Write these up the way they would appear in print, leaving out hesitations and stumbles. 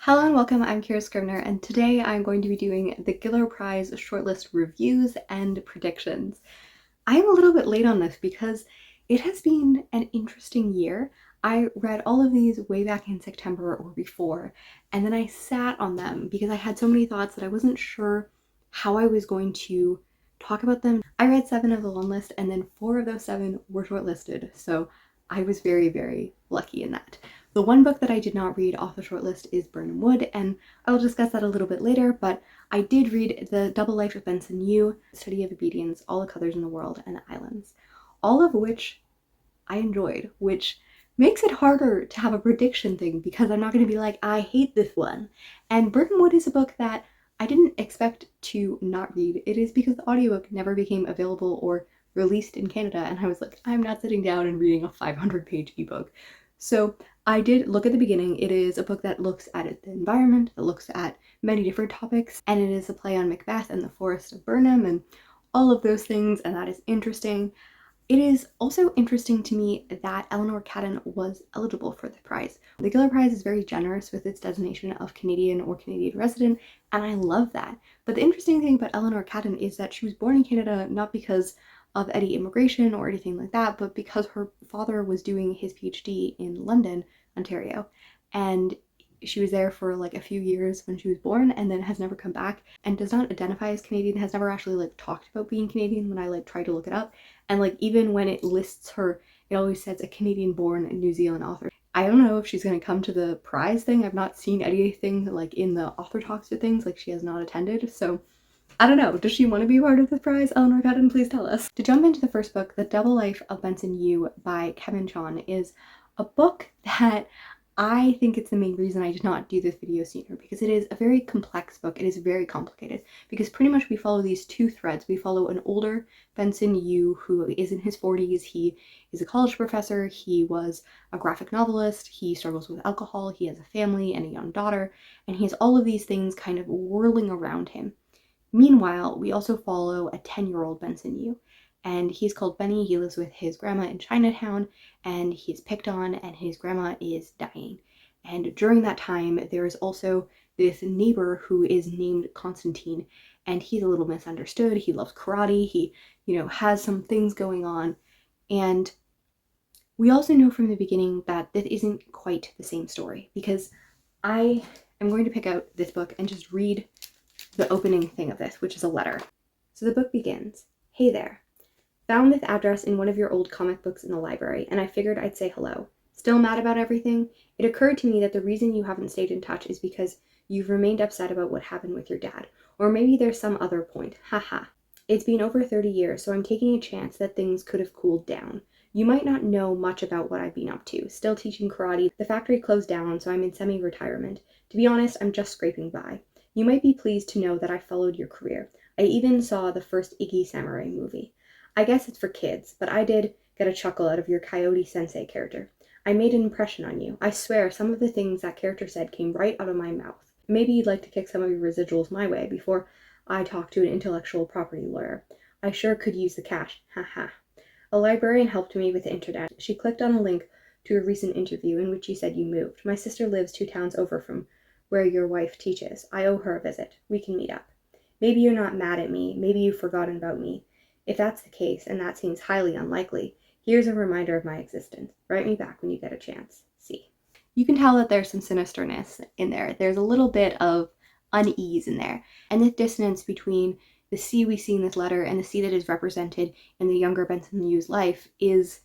Hello and welcome, I'm Kira Scrivener, and today I'm going to be doing the Giller Prize shortlist reviews and predictions. I am a little bit late on this because it has been an interesting year. I read all of these way back in September or before, and then I sat on them because I had so many thoughts that I wasn't sure how I was going to talk about them. I read 7 of the long list, and then 4 of those 7 were shortlisted, so I was very, very lucky in that. The one book that I did not read off the shortlist is Birnam Wood, and I will discuss that a little bit later, but I did read The Double Life of Benson Yu, Study of Obedience, All the Colors in the World, and The Islands, all of which I enjoyed, which makes it harder to have a prediction thing because I'm not going to be like, I hate this one. And Birnam Wood is a book that I didn't expect to not read. It is because the audiobook never became available or released in Canada, and I was like, I'm not sitting down and reading a 500-page ebook. So I did look at the beginning. It is a book that looks at the environment, that looks at many different topics, and it is a play on Macbeth and the Forest of Burnham and all of those things, and that is interesting. It is also interesting to me that Eleanor Catton was eligible for the prize. The Giller Prize is very generous with its designation of Canadian or Canadian resident, and I love that. But the interesting thing about Eleanor Catton is that she was born in Canada not because of any immigration or anything like that, but because her father was doing his PhD in London, Ontario, and she was there for like a few years when she was born and then has never come back and does not identify as Canadian, has never actually like talked about being Canadian when I like tried to look it up. And like even when it lists her, it always says a Canadian born New Zealand author. I don't know if she's going to come to the prize thing. I've not seen anything like in the author talks or things, like she has not attended, so I don't know. Does she want to be part of the prize? Eleanor Catton, please tell us. To jump into the first book, The Double Life of Benson Yu by Kevin Chon is a book that I think it's the main reason I did not do this video sooner, because it is a very complex book. It is very complicated because pretty much we follow these two threads. We follow an older Benson Yu who is in his 40s. He is a college professor. He was a graphic novelist. He struggles with alcohol. He has a family and a young daughter, and he has all of these things kind of whirling around him. Meanwhile, we also follow a 10-year-old Benson Yu, and he's called Benny. He lives with his grandma in Chinatown, and he's picked on, and his grandma is dying. And during that time, there is also this neighbor who is named Constantine, and he's a little misunderstood. He loves karate. He, has some things going on. And we also know from the beginning that this isn't quite the same story, because I am going to pick out this book and just read the opening thing of this, which is a letter. So the book begins, "Hey there. Found this address in one of your old comic books in the library, and I figured I'd say hello. Still mad about everything? It occurred to me that the reason you haven't stayed in touch is because you've remained upset about what happened with your dad. Or maybe there's some other point. Haha. It's been over 30 years, so I'm taking a chance that things could have cooled down. You might not know much about what I've been up to. Still teaching karate. The factory closed down, so I'm in semi-retirement. To be honest, I'm just scraping by. You might be pleased to know that I followed your career. I even saw the first Iggy Samurai movie. I guess it's for kids, but I did get a chuckle out of your Coyote Sensei character. I made an impression on you. I swear some of the things that character said came right out of my mouth. Maybe you'd like to kick some of your residuals my way before I talk to an intellectual property lawyer. I sure could use the cash. Haha. A librarian helped me with the internet. She clicked on a link to a recent interview in which you said you moved. My sister lives 2 towns over from where your wife teaches. I owe her a visit. We can meet up. Maybe you're not mad at me. Maybe you've forgotten about me. If that's the case, and that seems highly unlikely, here's a reminder of my existence. Write me back when you get a chance. See." You can tell that there's some sinisterness in there. There's a little bit of unease in there. And this dissonance between the C we see in this letter and the C that is represented in the younger Benson Yu's life is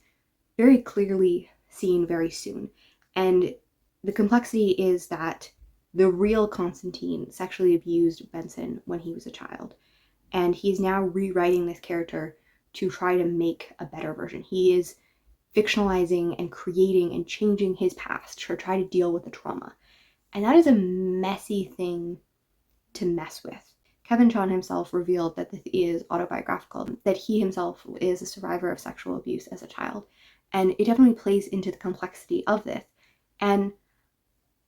very clearly seen very soon. And the complexity is that the real Constantine sexually abused Benson when he was a child. And he's now rewriting this character to try to make a better version. He is fictionalizing and creating and changing his past to try to deal with the trauma. And that is a messy thing to mess with. Kevin Chon himself revealed that this is autobiographical, that he himself is a survivor of sexual abuse as a child. And it definitely plays into the complexity of this. And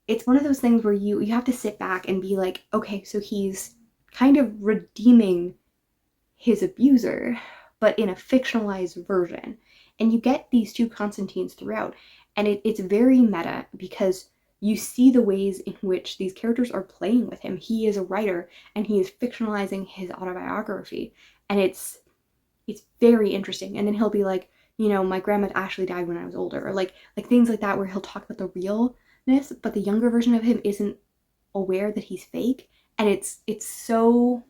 it's one of those things where you have to sit back and be like, okay, so he's kind of redeeming his abuser, but in a fictionalized version. And you get these two Constantines throughout, and it's very meta because you see the ways in which these characters are playing with him. He is a writer and he is fictionalizing his autobiography, and it's very interesting. And then he'll be like, you know, my grandma actually died when I was older, or like things like that, where he'll talk about the realness, but the younger version of him isn't aware that he's fake. And it's so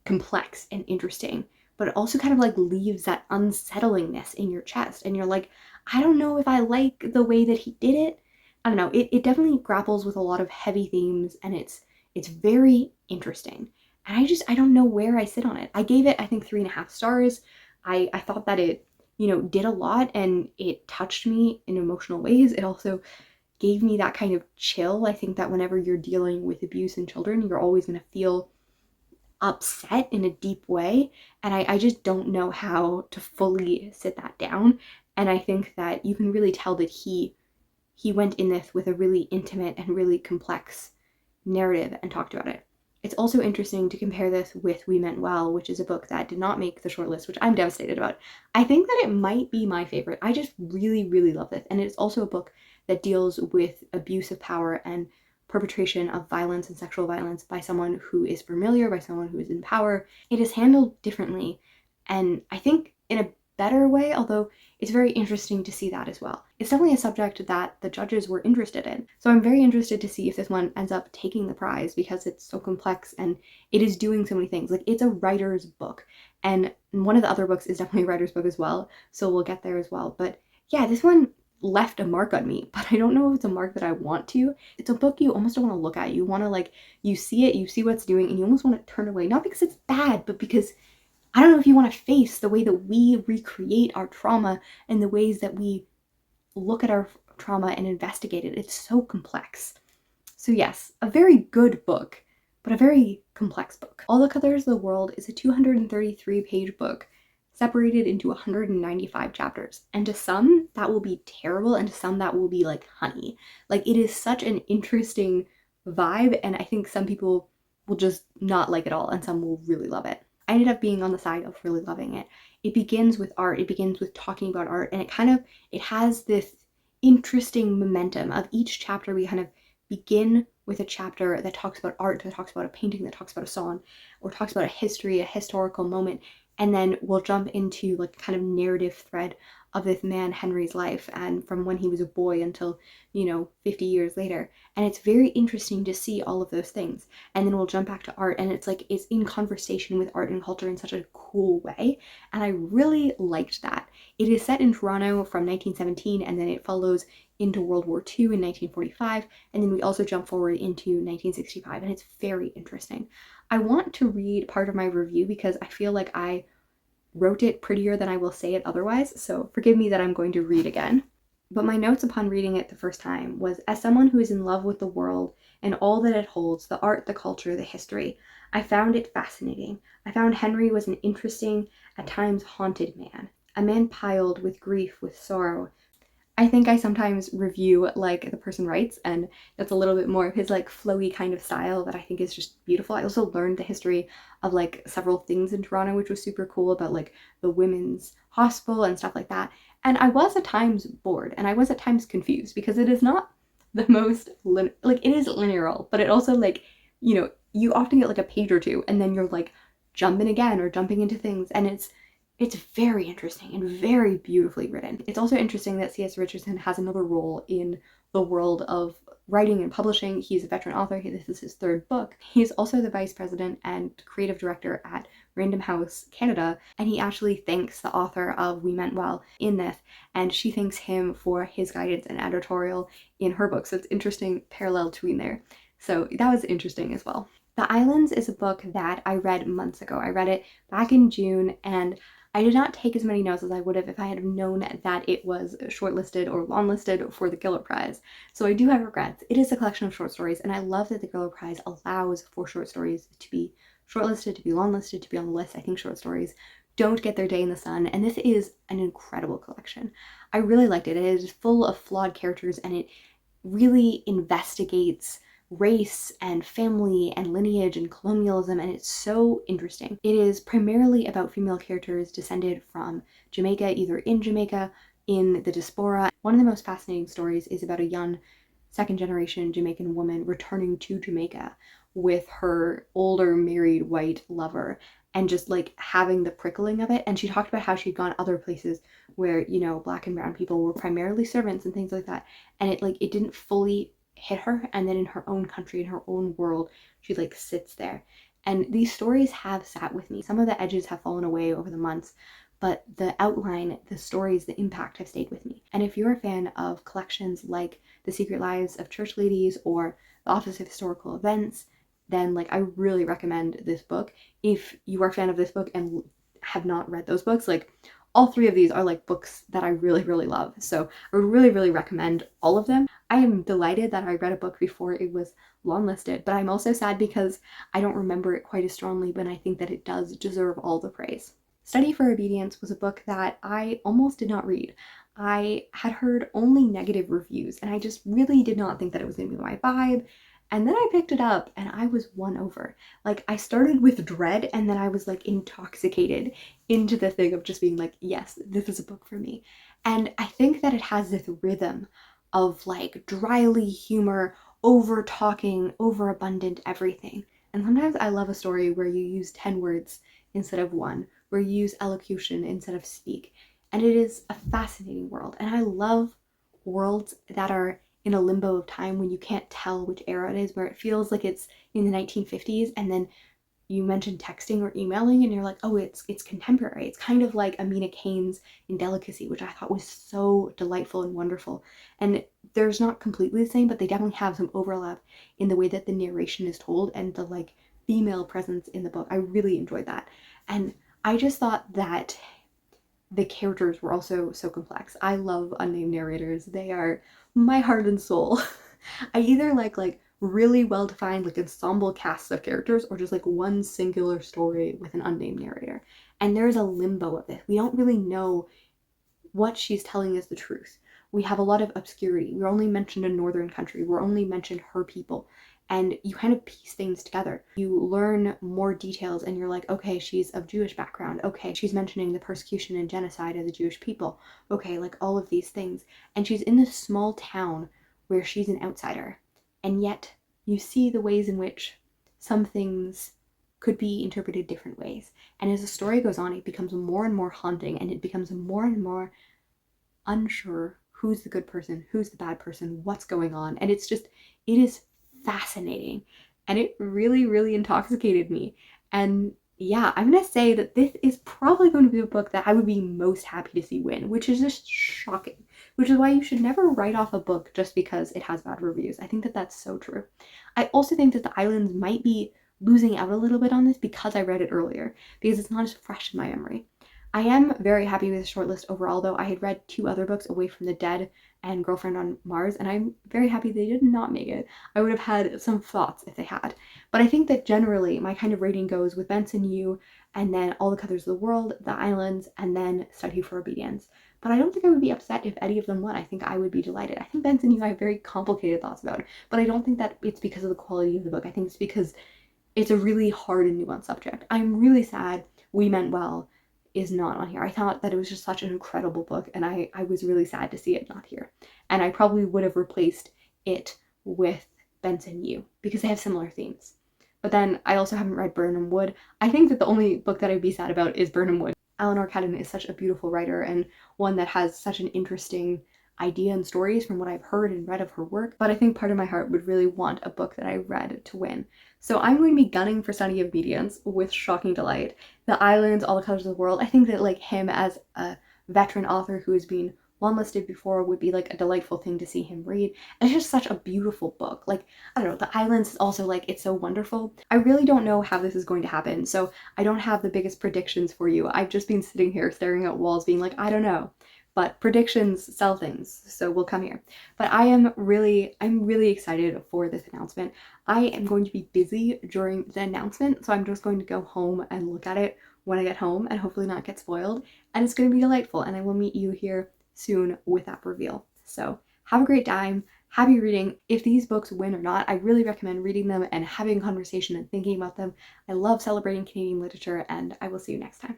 complex and interesting, but it also kind of like leaves that unsettlingness in your chest, and you're like, I don't know if I like the way that he did it. I don't know. It definitely grapples with a lot of heavy themes, and it's very interesting. And I don't know where I sit on it. I gave it, I think, 3.5 stars. I thought that it, you know, did a lot and it touched me in emotional ways. It also gave me that kind of chill. I think that whenever you're dealing with abuse in children, you're always going to feel upset in a deep way. And I just don't know how to fully sit that down. And I think that you can really tell that he went in this with a really intimate and really complex narrative and talked about it. It's also interesting to compare this with We Meant Well, which is a book that did not make the shortlist, which I'm devastated about. I think that it might be my favorite. I just really, really love this. And it's also a book that deals with abuse of power and perpetration of violence and sexual violence by someone who is familiar, by someone who is in power. It is handled differently, and I think in a better way, although it's very interesting to see that as well. It's definitely a subject that the judges were interested in. So I'm very interested to see if this one ends up taking the prize, because it's so complex and it is doing so many things. Like, it's a writer's book, and one of the other books is definitely a writer's book as well. So we'll get there as well. But yeah, this one left a mark on me, but I don't know if it's a mark that I want to. It's a book you almost don't want to look at. You want to, like, you see it, you see what it's doing, and you almost want to turn away. Not because it's bad, but because I don't know if you want to face the way that we recreate our trauma and the ways that we look at our trauma and investigate it. It's so complex. So yes, a very good book, but a very complex book. All the Colors of the World is a 233-page book separated into 195 chapters. And to some, that will be terrible, and to some, that will be like honey. Like, it is such an interesting vibe, and I think some people will just not like it all, and some will really love it. I ended up being on the side of really loving it. It begins with art. It begins with talking about art, and it has this interesting momentum of each chapter. We kind of begin with a chapter that talks about art, that talks about a painting, that talks about a song, or talks about a history, a historical moment, and then we'll jump into like kind of narrative thread of this man Henry's life, and from when he was a boy until, 50 years later. And it's very interesting to see all of those things. And then we'll jump back to art, and it's like it's in conversation with art and culture in such a cool way, and I really liked that. It is set in Toronto from 1917, and then it follows into World War II in 1945, and then we also jump forward into 1965, and it's very interesting. I want to read part of my review because I feel like I wrote it prettier than I will say it otherwise, so forgive me that I'm going to read again. But my notes upon reading it the first time was, as someone who is in love with the world and all that it holds, the art, the culture, the history, I found it fascinating. I found Henry was an interesting, at times haunted man, a man piled with grief, with sorrow. I think I sometimes review like the person writes, and that's a little bit more of his like flowy kind of style that I think is just beautiful. I also learned the history of like several things in Toronto, which was super cool, about like the women's hospital and stuff like that. And I was at times bored, and I was at times confused, because it is not the most like, it is linear, but it also like, you often get like a page or two, and then you're like jumping again or jumping into things, and it's very interesting and very beautifully written. It's also interesting that C.S. Richardson has another role in the world of writing and publishing. He's a veteran author. This is his third book. He's also the vice president and creative director at Random House Canada, and he actually thanks the author of We Meant Well in this, and she thanks him for his guidance and editorial in her book. So it's interesting parallel between there. So that was interesting as well. The Islands is a book that I read months ago. I read it back in June, and I did not take as many notes as I would have if I had known that it was shortlisted or longlisted for the Giller Prize. So I do have regrets. It is a collection of short stories, and I love that the Giller Prize allows for short stories to be shortlisted, to be longlisted, to be on the list. I think short stories don't get their day in the sun, and this is an incredible collection. I really liked it. It is full of flawed characters, and it really investigates race and family and lineage and colonialism, and it's so interesting. It is primarily about female characters descended from Jamaica, either in Jamaica, in the diaspora. One of the most fascinating stories is about a young second generation Jamaican woman returning to Jamaica with her older married white lover, and just like having the prickling of it. And she talked about how she'd gone other places where, you know, black and brown people were primarily servants and things like that. And it didn't fully hit her. And then in her own country, in her own world, she like sits there. And these stories have sat with me. Some of the edges have fallen away over the months, but the outline, the stories, the impact have stayed with me. And if you're a fan of collections like The Secret Lives of Church Ladies or The Office of Historical Events, then like I really recommend this book. If you are a fan of this book and have not read those books, like all three of these are like books that I really, really love. So I would really, really recommend all of them. I am delighted that I read a book before it was longlisted, but I'm also sad because I don't remember it quite as strongly, but I think that it does deserve all the praise. Study for Obedience was a book that I almost did not read. I had heard only negative reviews, and I just really did not think that it was going to be my vibe. And then I picked it up and I was won over. Like, I started with dread and then I was like intoxicated into the thing of just being like, yes, this is a book for me. And I think that it has this rhythm of like dryly humor, over talking, overabundant everything. And sometimes I love a story where you use 10 words instead of one, where you use elocution instead of speak. And it is a fascinating world. And I love worlds that are in a limbo of time when you can't tell which era it is, where it feels like it's in the 1950s, and then you mention texting or emailing and you're like, oh, it's contemporary. It's kind of like Amina Kane's Indelicacy, which I thought was so delightful and wonderful. And there's not completely the same, but they definitely have some overlap in the way that the narration is told and the like female presence in the book. I really enjoyed that. And I just thought that the characters were also so complex. I love unnamed narrators. They are my heart and soul. I either like really well-defined like ensemble casts of characters or just like one singular story with an unnamed narrator. And there's a limbo of it. We don't really know what she's telling is the truth. We have a lot of obscurity. We're only mentioned a northern country. We're only mentioned her people. And you kind of piece things together. You learn more details and you're like, okay, she's of Jewish background. Okay, she's mentioning the persecution and genocide of the Jewish people. Okay, like all of these things. And she's in this small town where she's an outsider. And yet you see the ways in which some things could be interpreted different ways. And as the story goes on, it becomes more and more haunting and it becomes more and more unsure who's the good person, who's the bad person, what's going on. And it is fascinating, and it really, really intoxicated me. And yeah, I'm gonna say that this is probably going to be a book that I would be most happy to see win, which is just shocking, which is why you should never write off a book just because it has bad reviews. I think that that's so true. I also think that The Islands might be losing out a little bit on this because I read it earlier, because it's not as fresh in my memory. I am very happy with the shortlist overall, though. I had read 2 other books, Away from the Dead and Girlfriend on Mars, and I'm very happy they did not make it. I would have had some thoughts if they had. But I think that generally my kind of rating goes with Benson, You, and then All the Colors of the World, The Islands, and then Study for Obedience. But I don't think I would be upset if any of them won. I think I would be delighted. I think Benson, You I have very complicated thoughts about, but I don't think that it's because of the quality of the book. I think it's because it's a really hard and nuanced subject. I'm really sad We Meant Well is not on here. I thought that it was just such an incredible book, and I was really sad to see it not here. And I probably would have replaced it with Benson You because they have similar themes. But then I also haven't read Birnam Wood. I think that the only book that I'd be sad about is Birnam Wood. Eleanor Cadden is such a beautiful writer and one that has such an interesting idea and stories from what I've heard and read of her work, but I think part of my heart would really want a book that I read to win. So I'm going to be gunning for Study of Obedience with shocking delight. The Islands, All the Colors of the World, I think that like him as a veteran author who has been longlisted before would be like a delightful thing to see him read. And it's just such a beautiful book. Like, I don't know, The Islands is also like, it's so wonderful. I really don't know how this is going to happen, so I don't have the biggest predictions for you. I've just been sitting here staring at walls being like, I don't know. But predictions sell things, so we'll come here. But I'm really excited for this announcement. I am going to be busy during the announcement, so I'm just going to go home and look at it when I get home and hopefully not get spoiled. And it's going to be delightful, and I will meet you here soon with that reveal. So have a great time. Happy reading. If these books win or not, I really recommend reading them and having a conversation and thinking about them. I love celebrating Canadian literature, and I will see you next time.